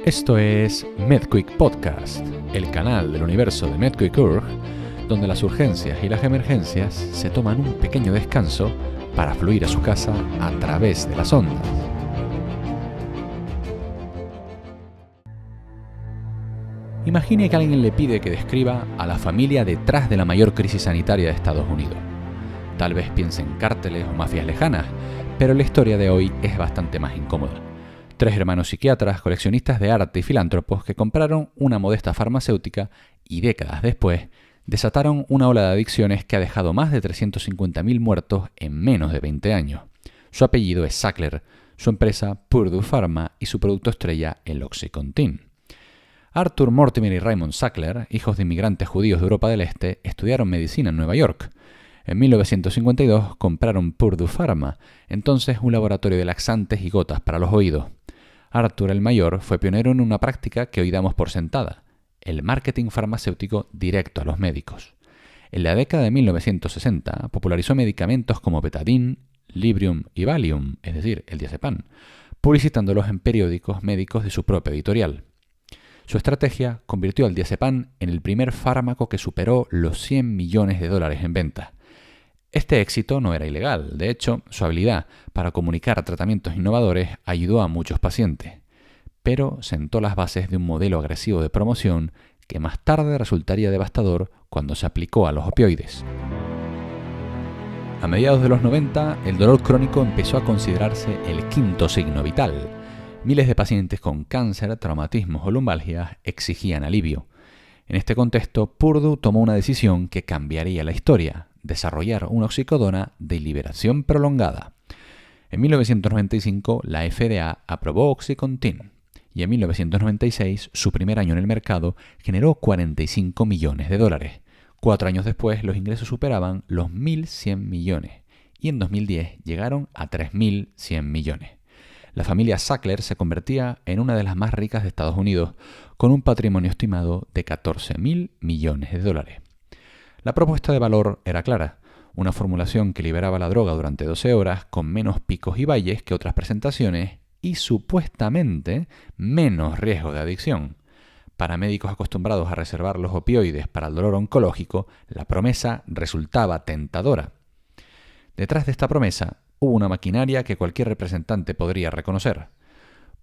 Esto es MedQuick Podcast, el canal del universo de MedQuick.org, donde las urgencias y las emergencias se toman un pequeño descanso para fluir a su casa a través de las ondas. Imagine que alguien le pide que describa a la familia detrás de la mayor crisis sanitaria de Estados Unidos. Tal vez piense en cárteles o mafias lejanas, pero la historia de hoy es bastante más incómoda. 3 hermanos psiquiatras, coleccionistas de arte y filántropos que compraron una modesta farmacéutica y décadas después desataron una ola de adicciones que ha dejado más de 350.000 muertos en menos de 20 años. Su apellido es Sackler, su empresa Purdue Pharma y su producto estrella el OxyContin. Arthur Mortimer y Raymond Sackler, hijos de inmigrantes judíos de Europa del Este, estudiaron medicina en Nueva York. En 1952 compraron Purdue Pharma, entonces un laboratorio de laxantes y gotas para los oídos. Arthur el mayor fue pionero en una práctica que hoy damos por sentada, el marketing farmacéutico directo a los médicos. En la década de 1960 popularizó medicamentos como Betadine, Librium y Valium, es decir, el diazepam, publicitándolos en periódicos médicos de su propia editorial. Su estrategia convirtió al diazepam en el primer fármaco que superó los $100 millones en ventas. Este éxito no era ilegal, de hecho, su habilidad para comunicar tratamientos innovadores ayudó a muchos pacientes, pero sentó las bases de un modelo agresivo de promoción que más tarde resultaría devastador cuando se aplicó a los opioides. A mediados de los 90, el dolor crónico empezó a considerarse el quinto signo vital. Miles de pacientes con cáncer, traumatismos o lumbalgias exigían alivio. En este contexto, Purdue tomó una decisión que cambiaría la historia: desarrollar una oxicodona de liberación prolongada. En 1995, la FDA aprobó OxyContin y en 1996, su primer año en el mercado, generó $45 millones. 4 años después, los ingresos superaban los 1.100 millones y en 2010 llegaron a 3.100 millones. La familia Sackler se convertía en una de las más ricas de Estados Unidos, con un patrimonio estimado de $14.000 millones. La propuesta de valor era clara: una formulación que liberaba la droga durante 12 horas con menos picos y valles que otras presentaciones y supuestamente menos riesgo de adicción. Para médicos acostumbrados a reservar los opioides para el dolor oncológico, la promesa resultaba tentadora. Detrás de esta promesa hubo una maquinaria que cualquier representante podría reconocer.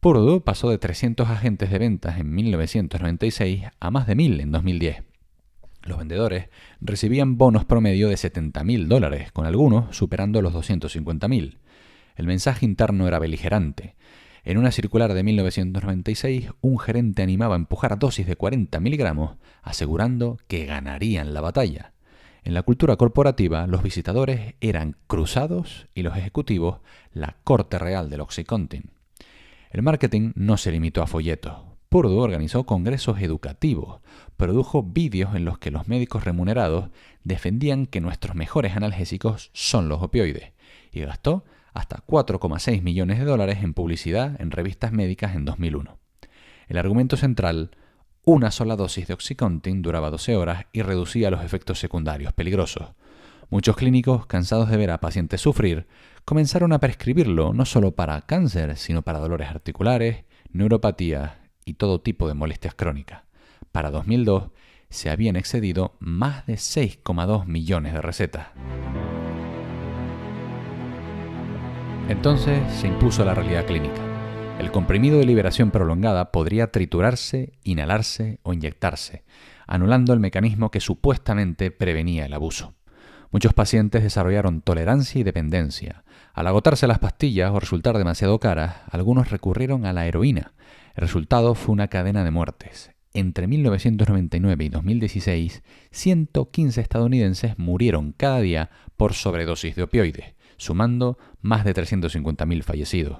Purdue pasó de 300 agentes de ventas en 1996 a más de 1.000 en 2010. Los vendedores recibían bonos promedio de $70.000, con algunos superando los $250.000. El mensaje interno era beligerante. En una circular de 1996, un gerente animaba a empujar dosis de 40 miligramos, asegurando que ganarían la batalla. En la cultura corporativa, los visitadores eran cruzados y los ejecutivos la corte real del OxyContin. El marketing no se limitó a folletos. Purdue organizó congresos educativos, produjo vídeos en los que los médicos remunerados defendían que nuestros mejores analgésicos son los opioides y gastó hasta $4,6 millones en publicidad en revistas médicas en 2001. El argumento central: una sola dosis de OxyContin duraba 12 horas y reducía los efectos secundarios peligrosos. Muchos clínicos, cansados de ver a pacientes sufrir, comenzaron a prescribirlo no solo para cáncer, sino para dolores articulares, neuropatías y todo tipo de molestias crónicas. Para 2002 se habían excedido más de 6,2 millones de recetas. Entonces se impuso la realidad clínica. El comprimido de liberación prolongada podría triturarse, inhalarse o inyectarse, anulando el mecanismo que supuestamente prevenía el abuso. Muchos pacientes desarrollaron tolerancia y dependencia. Al agotarse las pastillas o resultar demasiado caras, algunos recurrieron a la heroína. El resultado fue una cadena de muertes. Entre 1999 y 2016, 115 estadounidenses murieron cada día por sobredosis de opioides, sumando más de 350.000 fallecidos.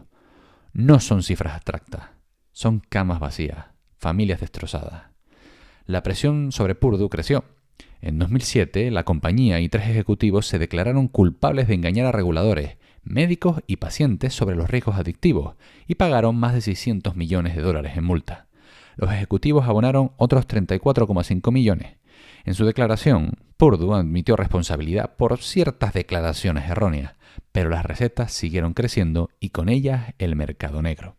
No son cifras abstractas, son camas vacías, familias destrozadas. La presión sobre Purdue creció. En 2007, la compañía y 3 ejecutivos se declararon culpables de engañar a reguladores, médicos y pacientes sobre los riesgos adictivos y pagaron más de $600 millones en multa. Los ejecutivos abonaron otros 34,5 millones. En su declaración, Purdue admitió responsabilidad por ciertas declaraciones erróneas, pero las recetas siguieron creciendo y con ellas el mercado negro.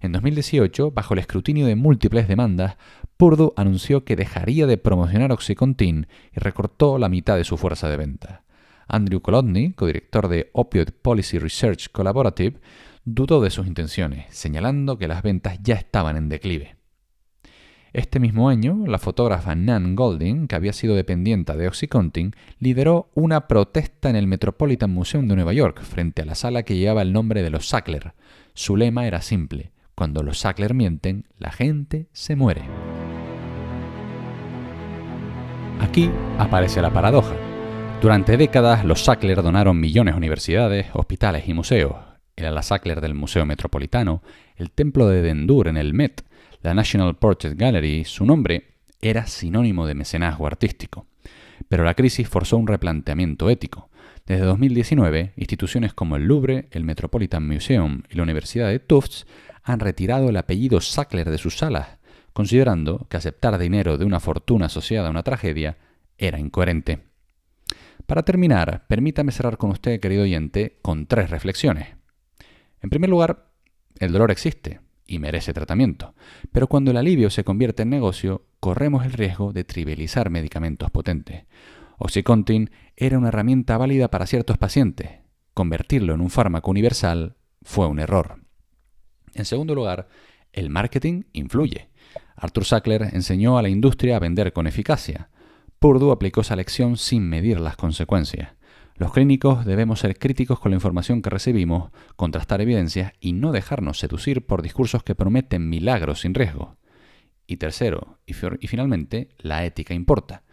En 2018, bajo el escrutinio de múltiples demandas, Purdue anunció que dejaría de promocionar OxyContin y recortó la mitad de su fuerza de venta. Andrew Kolodny, codirector de Opioid Policy Research Collaborative, dudó de sus intenciones, señalando que las ventas ya estaban en declive. Este mismo año, la fotógrafa Nan Goldin, que había sido dependiente de OxyContin, lideró una protesta en el Metropolitan Museum de Nueva York frente a la sala que llevaba el nombre de los Sackler. Su lema era simple: cuando los Sackler mienten, la gente se muere. Aquí aparece la paradoja. Durante décadas, los Sackler donaron millones a universidades, hospitales y museos. El ala Sackler del Museo Metropolitano, el Templo de Dendur en el Met, la National Portrait Gallery, su nombre era sinónimo de mecenazgo artístico. Pero la crisis forzó un replanteamiento ético. Desde 2019, instituciones como el Louvre, el Metropolitan Museum y la Universidad de Tufts han retirado el apellido Sackler de sus salas, considerando que aceptar dinero de una fortuna asociada a una tragedia era incoherente. Para terminar, permítame cerrar con usted, querido oyente, con 3 reflexiones. En primer lugar, el dolor existe y merece tratamiento, pero cuando el alivio se convierte en negocio, corremos el riesgo de trivializar medicamentos potentes. OxyContin era una herramienta válida para ciertos pacientes. Convertirlo en un fármaco universal fue un error. En segundo lugar, el marketing influye. Arthur Sackler enseñó a la industria a vender con eficacia. Purdue aplicó esa lección sin medir las consecuencias. Los clínicos debemos ser críticos con la información que recibimos, contrastar evidencias y no dejarnos seducir por discursos que prometen milagros sin riesgo. Y tercero, y finalmente, la ética importa.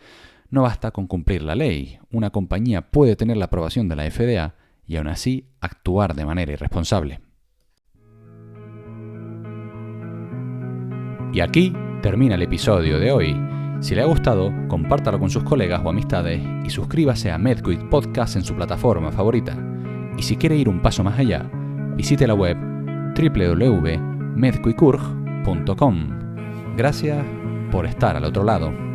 No basta con cumplir la ley. Una compañía puede tener la aprobación de la FDA y aún así actuar de manera irresponsable. Y aquí termina el episodio de hoy. Si le ha gustado, compártalo con sus colegas o amistades y suscríbase a MedQuick Podcast en su plataforma favorita. Y si quiere ir un paso más allá, visite la web www.medquickurg.com. Gracias por estar al otro lado.